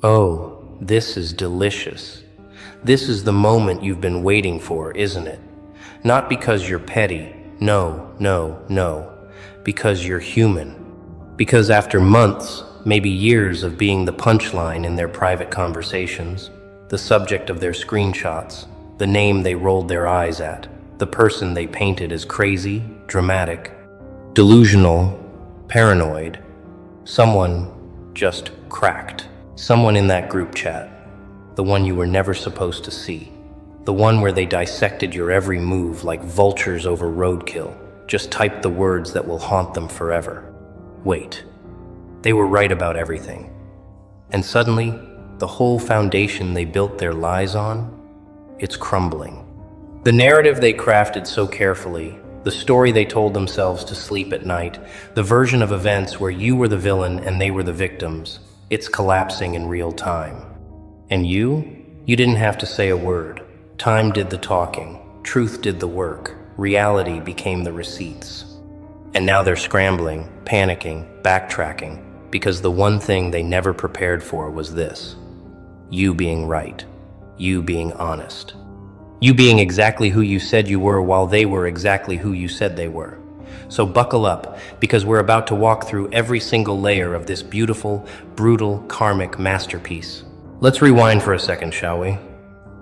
Oh, this is delicious. This is the moment you've been waiting for, isn't it? Not because you're petty. No, no, no. Because you're human. Because after months, maybe years of being the punchline in their private conversations, the subject of their screenshots, the name they rolled their eyes at, the person they painted as crazy, dramatic, delusional, paranoid, someone just cracked. Someone in that group chat, the one you were never supposed to see, the one where they dissected your every move like vultures over roadkill, just typed the words that will haunt them forever. Wait, they were right about everything. And suddenly, the whole foundation they built their lies on, it's crumbling. The narrative they crafted so carefully, the story they told themselves to sleep at night, the version of events where you were the villain and they were the victims, it's collapsing in real time. And you didn't have to say a word. Time did the talking, truth did the work, reality became the receipts. And now they're scrambling, panicking, backtracking, because the one thing they never prepared for was this: you being right, you being honest, you being exactly who you said you were while they were exactly who you said they were. So buckle up, because we're about to walk through every single layer of this beautiful, brutal, karmic masterpiece. Let's rewind for a second, shall we?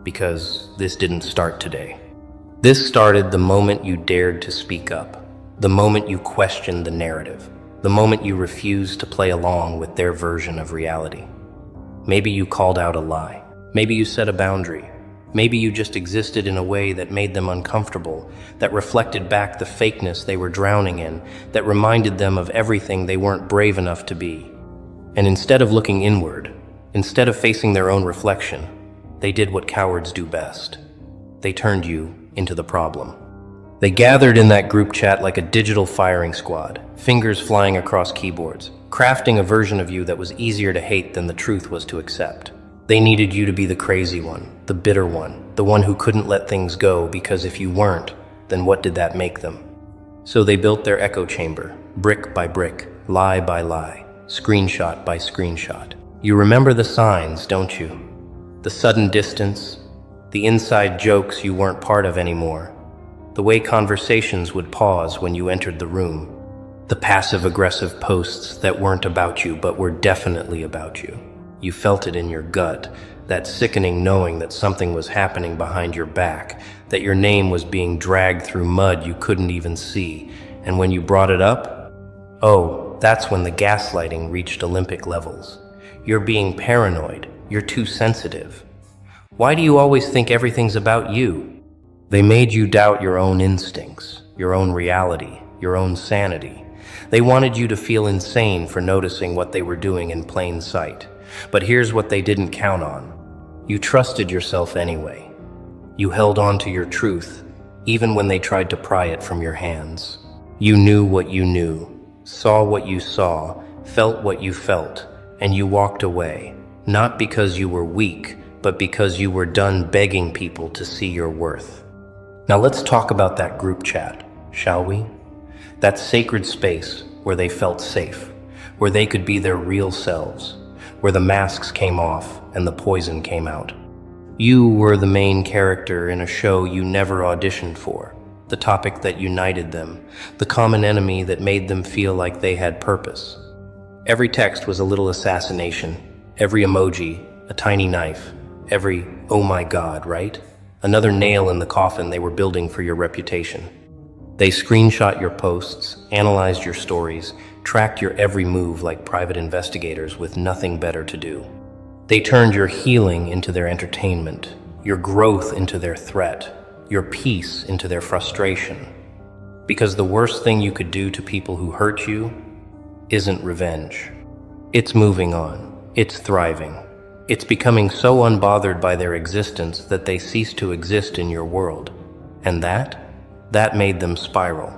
Because this didn't start today. This started the moment you dared to speak up, the moment you questioned the narrative, the moment you refused to play along with their version of reality. Maybe you called out a lie. Maybe you set a boundary. Maybe you just existed in a way that made them uncomfortable, that reflected back the fakeness they were drowning in, that reminded them of everything they weren't brave enough to be. And instead of looking inward, instead of facing their own reflection, they did what cowards do best. They turned you into the problem. They gathered in that group chat like a digital firing squad, fingers flying across keyboards, crafting a version of you that was easier to hate than the truth was to accept. They needed you to be the crazy one, the bitter one, the one who couldn't let things go, because if you weren't, then what did that make them? So they built their echo chamber, brick by brick, lie by lie, screenshot by screenshot. You remember the signs, don't you? The sudden distance, the inside jokes you weren't part of anymore, the way conversations would pause when you entered the room, the passive-aggressive posts that weren't about you but were definitely about you. You felt it in your gut, that sickening knowing that something was happening behind your back, that your name was being dragged through mud you couldn't even see. And when you brought it up, oh, that's when the gaslighting reached Olympic levels. You're being paranoid. You're too sensitive. Why do you always think everything's about you? They made you doubt your own instincts, your own reality, your own sanity. They wanted you to feel insane for noticing what they were doing in plain sight. But here's what they didn't count on. You trusted yourself anyway. You held on to your truth, even when they tried to pry it from your hands. You knew what you knew, saw what you saw, felt what you felt, and you walked away, not because you were weak, but because you were done begging people to see your worth. Now let's talk about that group chat, shall we? That sacred space where they felt safe, where they could be their real selves, where the masks came off and the poison came out. You were the main character in a show you never auditioned for, the topic that united them, the common enemy that made them feel like they had purpose. Every text was a little assassination, every emoji a tiny knife, every "oh my God," right? Another nail in the coffin they were building for your reputation. They screenshot your posts, analyzed your stories, tracked your every move like private investigators with nothing better to do. They turned your healing into their entertainment, your growth into their threat, your peace into their frustration. Because the worst thing you could do to people who hurt you isn't revenge. It's moving on. It's thriving. It's becoming so unbothered by their existence that they cease to exist in your world. And that made them spiral.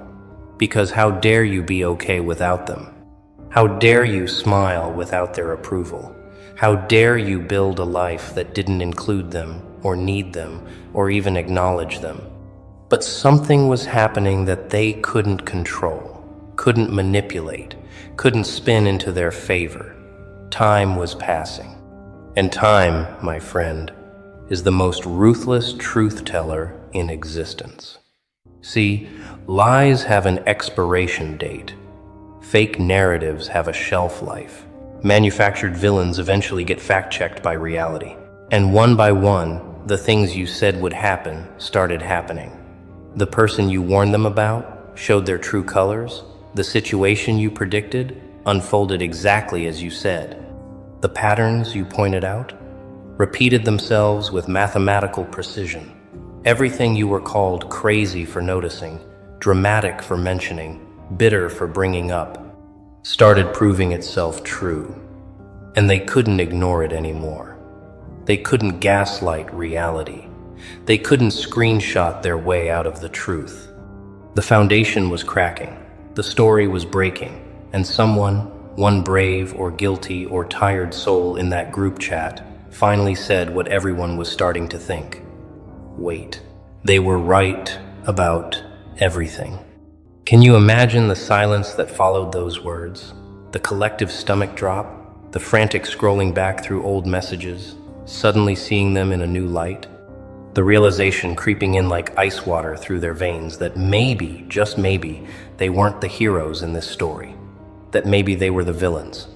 Because how dare you be okay without them? How dare you smile without their approval? How dare you build a life that didn't include them, or need them, or even acknowledge them? But something was happening that they couldn't control, couldn't manipulate, couldn't spin into their favor. Time was passing. And time, my friend, is the most ruthless truth teller in existence. See, lies have an expiration date. Fake narratives have a shelf life. Manufactured villains eventually get fact-checked by reality. And one by one, the things you said would happen started happening. The person you warned them about showed their true colors. The situation you predicted unfolded exactly as you said. The patterns you pointed out repeated themselves with mathematical precision. Everything you were called crazy for noticing, dramatic for mentioning, bitter for bringing up, started proving itself true. And they couldn't ignore it anymore. They couldn't gaslight reality. They couldn't screenshot their way out of the truth. The foundation was cracking. The story was breaking. And someone, one brave or guilty or tired soul in that group chat, finally said what everyone was starting to think. Wait, they were right about everything. Can you imagine the silence that followed those words? The collective stomach drop, the frantic scrolling back through old messages, suddenly seeing them in a new light, the realization creeping in like ice water through their veins that maybe, just maybe, they weren't the heroes in this story, that maybe they were the villains,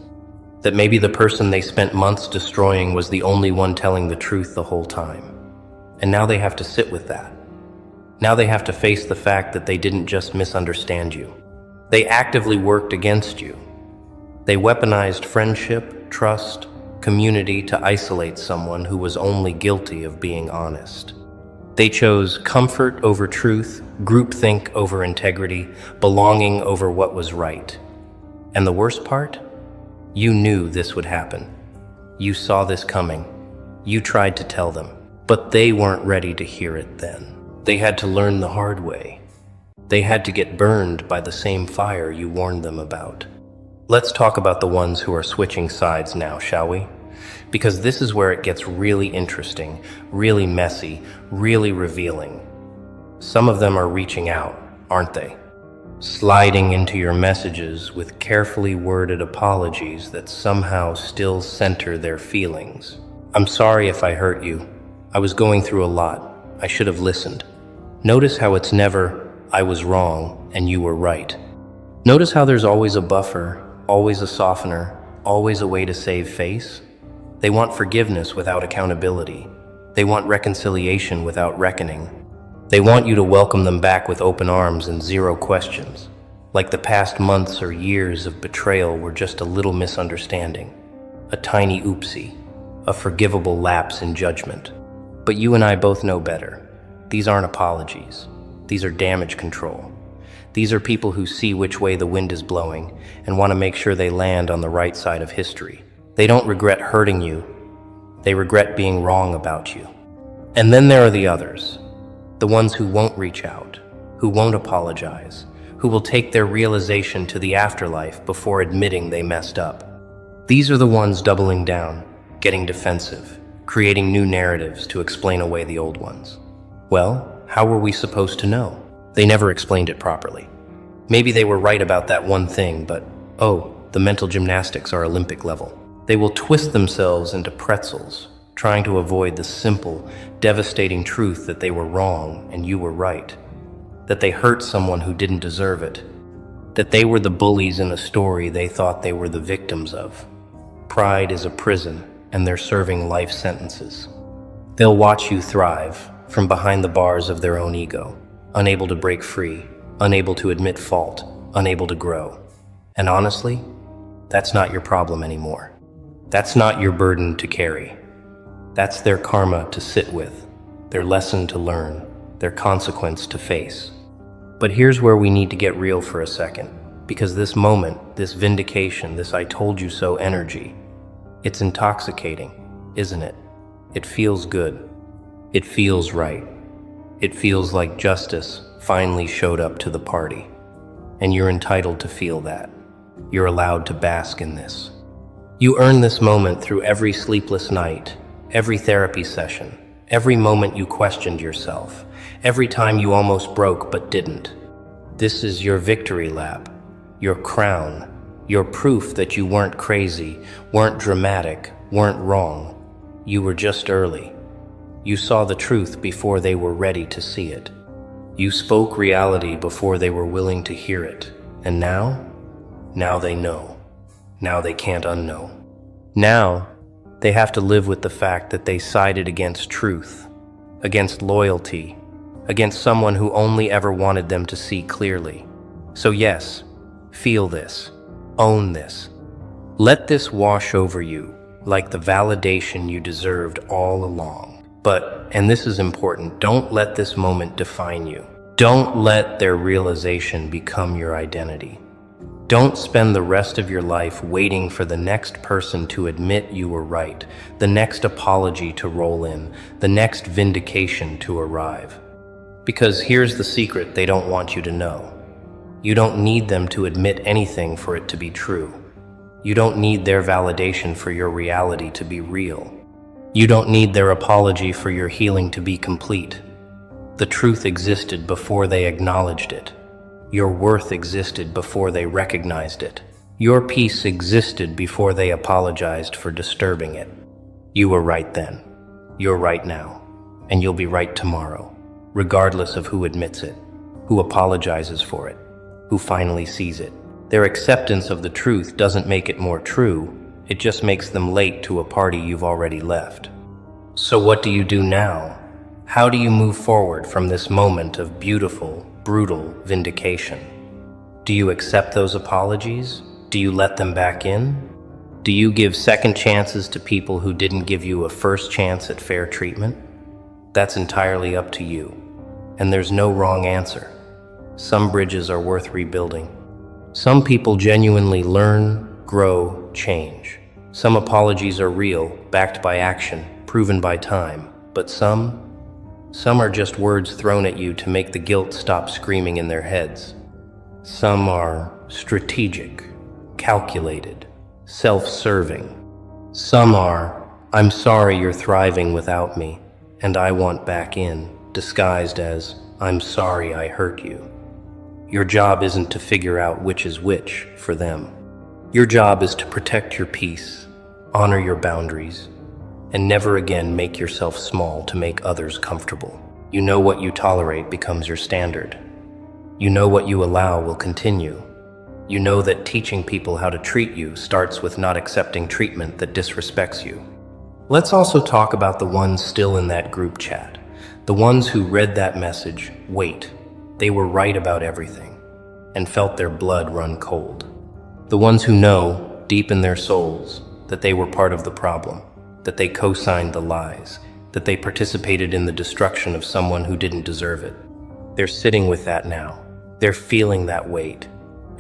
that maybe the person they spent months destroying was the only one telling the truth the whole time. And now they have to sit with that. Now they have to face the fact that they didn't just misunderstand you. They actively worked against you. They weaponized friendship, trust, community to isolate someone who was only guilty of being honest. They chose comfort over truth, groupthink over integrity, belonging over what was right. And the worst part? You knew this would happen. You saw this coming. You tried to tell them, but they weren't ready to hear it then. They had to learn the hard way. They had to get burned by the same fire you warned them about. Let's talk about the ones who are switching sides now, shall we? Because this is where it gets really interesting, really messy, really revealing. Some of them are reaching out, aren't they? Sliding into your messages with carefully worded apologies that somehow still center their feelings. I'm sorry if I hurt you. I was going through a lot. I should have listened. Notice how it's never, I was wrong and you were right. Notice how there's always a buffer, always a softener, always a way to save face. They want forgiveness without accountability. They want reconciliation without reckoning. They want you to welcome them back with open arms and zero questions, like the past months or years of betrayal were just a little misunderstanding, a tiny oopsie, a forgivable lapse in judgment. But you and I both know better. These aren't apologies. These are damage control. These are people who see which way the wind is blowing and want to make sure they land on the right side of history. They don't regret hurting you. They regret being wrong about you. And then there are the others. The ones who won't reach out, who won't apologize, who will take their realization to the afterlife before admitting they messed up. These are the ones doubling down, getting defensive, creating new narratives to explain away the old ones. Well, how were we supposed to know? They never explained it properly. Maybe they were right about that one thing, but oh, the mental gymnastics are Olympic level. They will twist themselves into pretzels, trying to avoid the simple, devastating truth that they were wrong and you were right, that they hurt someone who didn't deserve it, that they were the bullies in a story they thought they were the victims of. Pride is a prison, and they're serving life sentences. They'll watch you thrive from behind the bars of their own ego, unable to break free, unable to admit fault, unable to grow. And honestly, that's not your problem anymore. That's not your burden to carry. That's their karma to sit with, their lesson to learn, their consequence to face. But here's where we need to get real for a second, because this moment, this vindication, this I told you so energy, it's intoxicating, isn't it? It feels good. It feels right. It feels like justice finally showed up to the party. And you're entitled to feel that. You're allowed to bask in this. You earn this moment through every sleepless night, every therapy session, every moment you questioned yourself, every time you almost broke but didn't. This is your victory lap, your crown, your proof that you weren't crazy, weren't dramatic, weren't wrong. You were just early. You saw the truth before they were ready to see it. You spoke reality before they were willing to hear it. And now? Now they know. Now they can't unknow. Now, they have to live with the fact that they sided against truth, against loyalty, against someone who only ever wanted them to see clearly. So yes, feel this, own this. Let this wash over you like the validation you deserved all along. But, and this is important, don't let this moment define you. Don't let their realization become your identity. Don't spend the rest of your life waiting for the next person to admit you were right, the next apology to roll in, the next vindication to arrive. Because here's the secret they don't want you to know. You don't need them to admit anything for it to be true. You don't need their validation for your reality to be real. You don't need their apology for your healing to be complete. The truth existed before they acknowledged it. Your worth existed before they recognized it. Your peace existed before they apologized for disturbing it. You were right then. You're right now. And you'll be right tomorrow, regardless of who admits it, who apologizes for it, who finally sees it. Their acceptance of the truth doesn't make it more true. It just makes them late to a party you've already left. So what do you do now? How do you move forward from this moment of beautiful, brutal vindication? Do you accept those apologies? Do you let them back in? Do you give second chances to people who didn't give you a first chance at fair treatment? That's entirely up to you. And there's no wrong answer. Some bridges are worth rebuilding. Some people genuinely learn, grow, change. Some apologies are real, backed by action, proven by time. But some are just words thrown at you to make the guilt stop screaming in their heads. Some are strategic, calculated, self-serving. Some are, I'm sorry you're thriving without me, and I want back in, disguised as, I'm sorry I hurt you. Your job isn't to figure out which is which for them. Your job is to protect your peace, honor your boundaries, and never again make yourself small to make others comfortable. You know what you tolerate becomes your standard. You know what you allow will continue. You know that teaching people how to treat you starts with not accepting treatment that disrespects you. Let's also talk about the ones still in that group chat. The ones who read that message, wait, they were right about everything, and felt their blood run cold. The ones who know, deep in their souls, that they were part of the problem, that they co-signed the lies, that they participated in the destruction of someone who didn't deserve it. They're sitting with that now. They're feeling that weight.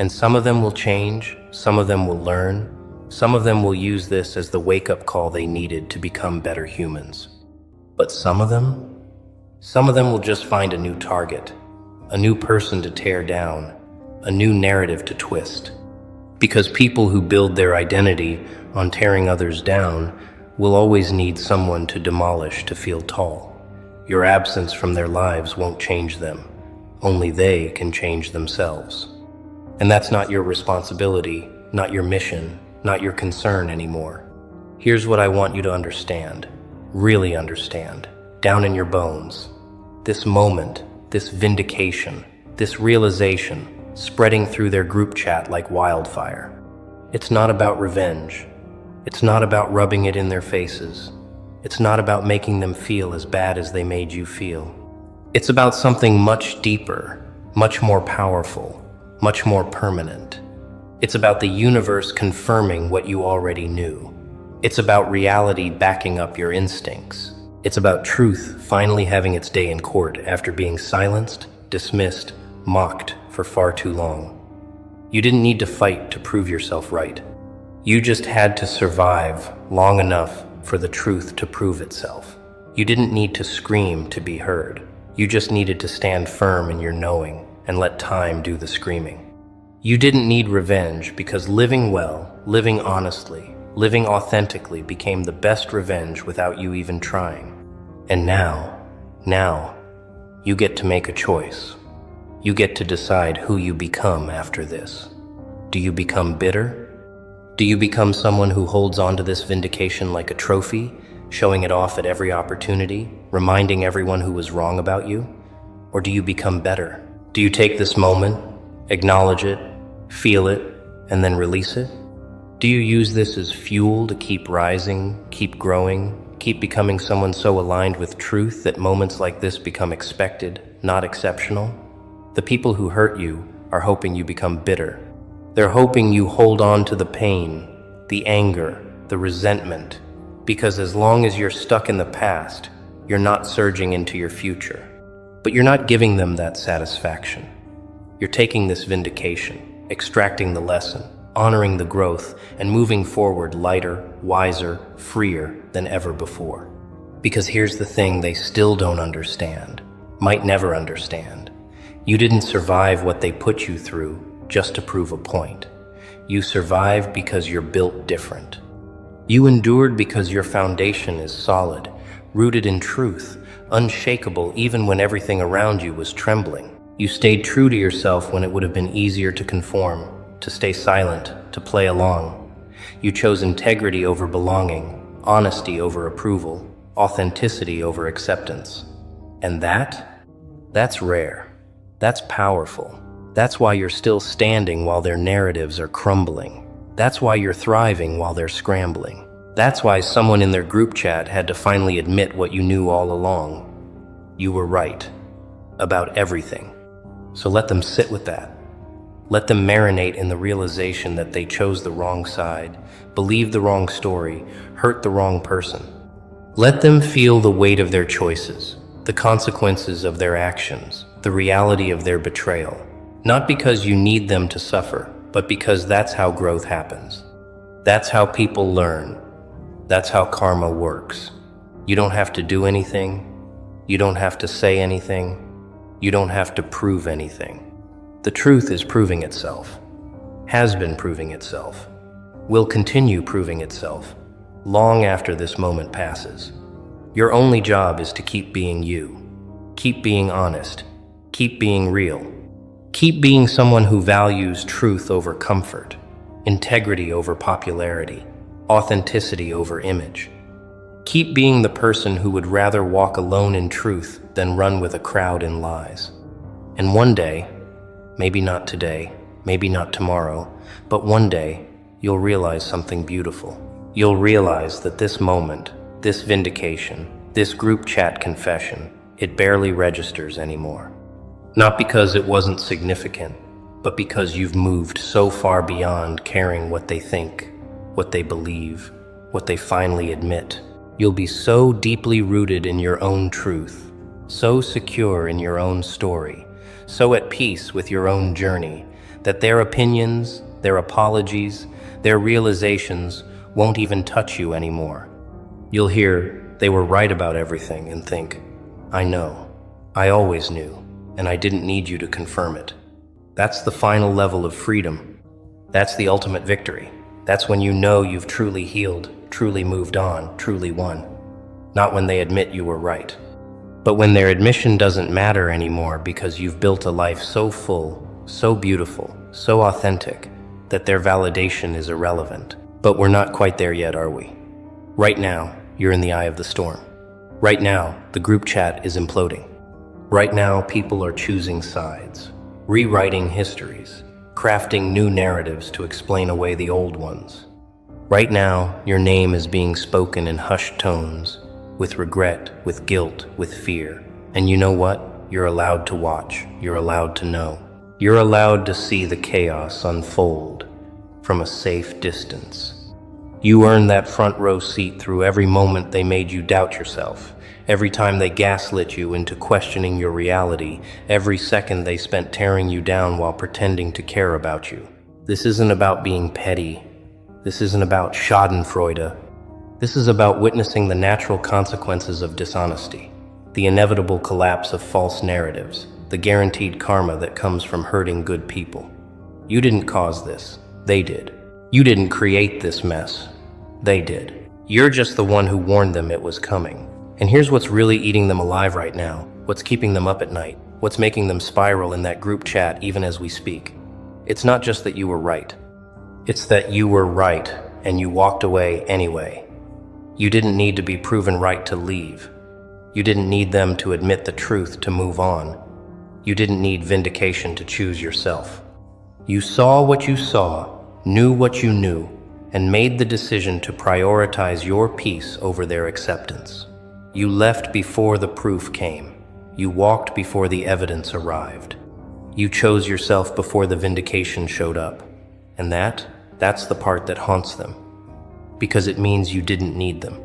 And some of them will change, some of them will learn, some of them will use this as the wake-up call they needed to become better humans. But some of them will just find a new target, a new person to tear down, a new narrative to twist. Because people who build their identity on tearing others down will always need someone to demolish to feel tall. Your absence from their lives won't change them. Only they can change themselves. And that's not your responsibility, not your mission, not your concern anymore. Here's what I want you to understand, really understand, down in your bones. This moment, this vindication, this realization, spreading through their group chat like wildfire. It's not about revenge. It's not about rubbing it in their faces. It's not about making them feel as bad as they made you feel. It's about something much deeper, much more powerful, much more permanent. It's about the universe confirming what you already knew. It's about reality backing up your instincts. It's about truth finally having its day in court after being silenced, dismissed, mocked for far too long. You didn't need to fight to prove yourself right. You just had to survive long enough for the truth to prove itself. You didn't need to scream to be heard. You just needed to stand firm in your knowing and let time do the screaming. You didn't need revenge because living well, living honestly, living authentically became the best revenge without you even trying. And now, you get to make a choice. You get to decide who you become after this. Do you become bitter? Do you become someone who holds on to this vindication like a trophy, showing it off at every opportunity, reminding everyone who was wrong about you? Or do you become better? Do you take this moment, acknowledge it, feel it, and then release it? Do you use this as fuel to keep rising, keep growing, keep becoming someone so aligned with truth that moments like this become expected, not exceptional? The people who hurt you are hoping you become bitter. They're hoping you hold on to the pain, the anger, the resentment, because as long as you're stuck in the past, you're not surging into your future. But you're not giving them that satisfaction. You're taking this vindication, extracting the lesson, honoring the growth, and moving forward lighter, wiser, freer than ever before. Because here's the thing they still don't understand, might never understand. You didn't survive what they put you through just to prove a point. You survived because you're built different. You endured because your foundation is solid, rooted in truth, unshakable even when everything around you was trembling. You stayed true to yourself when it would have been easier to conform, to stay silent, to play along. You chose integrity over belonging, honesty over approval, authenticity over acceptance. And that's rare. That's powerful. That's why you're still standing while their narratives are crumbling. That's why you're thriving while they're scrambling. That's why someone in their group chat had to finally admit what you knew all along. You were right about everything. So let them sit with that. Let them marinate in the realization that they chose the wrong side, believed the wrong story, hurt the wrong person. Let them feel the weight of their choices, the consequences of their actions, the reality of their betrayal. Not because you need them to suffer, but because that's how growth happens. That's how people learn. That's how karma works. You don't have to do anything. You don't have to say anything. You don't have to prove anything. The truth is proving itself, has been proving itself, will continue proving itself, long after this moment passes. Your only job is to keep being you. Keep being honest. Keep being real. Keep being someone who values truth over comfort, integrity over popularity, authenticity over image. Keep being the person who would rather walk alone in truth than run with a crowd in lies. And one day, maybe not today, maybe not tomorrow, but one day, you'll realize something beautiful. You'll realize that this moment, this vindication, this group chat confession, it barely registers anymore. Not because it wasn't significant, but because you've moved so far beyond caring what they think, what they believe, what they finally admit. You'll be so deeply rooted in your own truth, so secure in your own story, so at peace with your own journey, that their opinions, their apologies, their realizations won't even touch you anymore. You'll hear, they were right about everything, and think, I know, I always knew, and I didn't need you to confirm it. That's the final level of freedom. That's the ultimate victory. That's when you know you've truly healed, truly moved on, truly won. Not when they admit you were right, but when their admission doesn't matter anymore because you've built a life so full, so beautiful, so authentic, that their validation is irrelevant. But we're not quite there yet, are we? Right now, you're in the eye of the storm. Right now, the group chat is imploding. Right now, people are choosing sides, rewriting histories, crafting new narratives to explain away the old ones. Right now, your name is being spoken in hushed tones, with regret, with guilt, with fear. And you know what? You're allowed to watch. You're allowed to know. You're allowed to see the chaos unfold from a safe distance. You earned that front row seat through every moment they made you doubt yourself, every time they gaslit you into questioning your reality, every second they spent tearing you down while pretending to care about you. This isn't about being petty. This isn't about schadenfreude. This is about witnessing the natural consequences of dishonesty, the inevitable collapse of false narratives, the guaranteed karma that comes from hurting good people. You didn't cause this. They did. You didn't create this mess. They did. You're just the one who warned them it was coming. And here's what's really eating them alive right now, what's keeping them up at night, what's making them spiral in that group chat even as we speak. It's not just that you were right. It's that you were right and you walked away anyway. You didn't need to be proven right to leave. You didn't need them to admit the truth to move on. You didn't need vindication to choose yourself. You saw what you saw, knew what you knew, and made the decision to prioritize your peace over their acceptance. You left before the proof came. You walked before the evidence arrived. You chose yourself before the vindication showed up. And that's the part that haunts them. Because it means you didn't need them.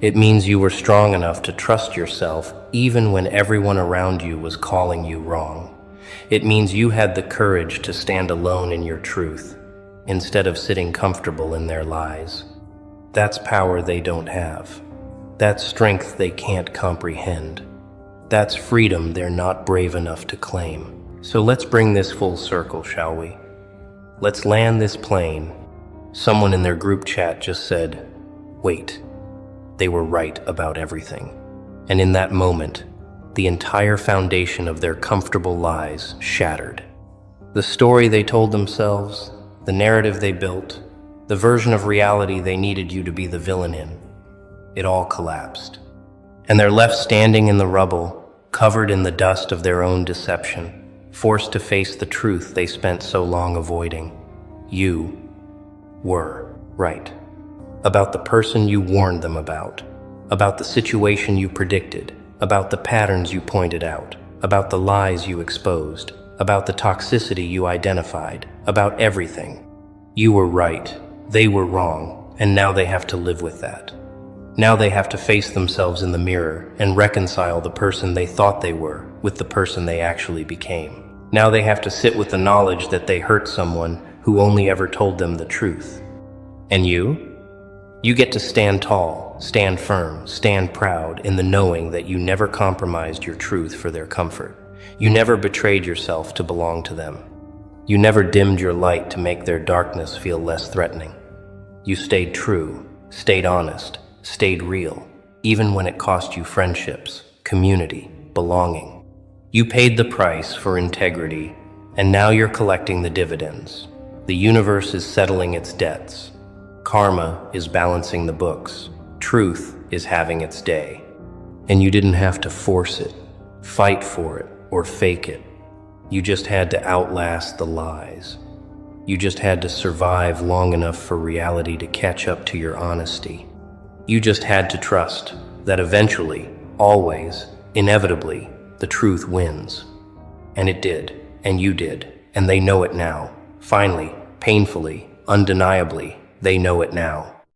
It means you were strong enough to trust yourself even when everyone around you was calling you wrong. It means you had the courage to stand alone in your truth, instead of sitting comfortable in their lies. That's power they don't have. That's strength they can't comprehend. That's freedom they're not brave enough to claim. So let's bring this full circle, shall we? Let's land this plane. Someone in their group chat just said, "Wait, they were right about everything." And in that moment, the entire foundation of their comfortable lies shattered. The story they told themselves, the narrative they built, the version of reality they needed you to be the villain in, it all collapsed. And they're left standing in the rubble, covered in the dust of their own deception, forced to face the truth they spent so long avoiding. You were right. About the person you warned them about the situation you predicted, about the patterns you pointed out, about the lies you exposed, about the toxicity you identified, about everything. You were right, they were wrong, and now they have to live with that. Now they have to face themselves in the mirror and reconcile the person they thought they were with the person they actually became. Now they have to sit with the knowledge that they hurt someone who only ever told them the truth. And you? You get to stand tall, stand firm, stand proud in the knowing that you never compromised your truth for their comfort. You never betrayed yourself to belong to them. You never dimmed your light to make their darkness feel less threatening. You stayed true, stayed honest, stayed real, even when it cost you friendships, community, belonging. You paid the price for integrity, and now you're collecting the dividends. The universe is settling its debts. Karma is balancing the books. Truth is having its day. And you didn't have to force it, fight for it, or fake it. You just had to outlast the lies. You just had to survive long enough for reality to catch up to your honesty. You just had to trust that eventually, always, inevitably, the truth wins. And it did, and you did, and they know it now. Finally, painfully, undeniably, they know it now.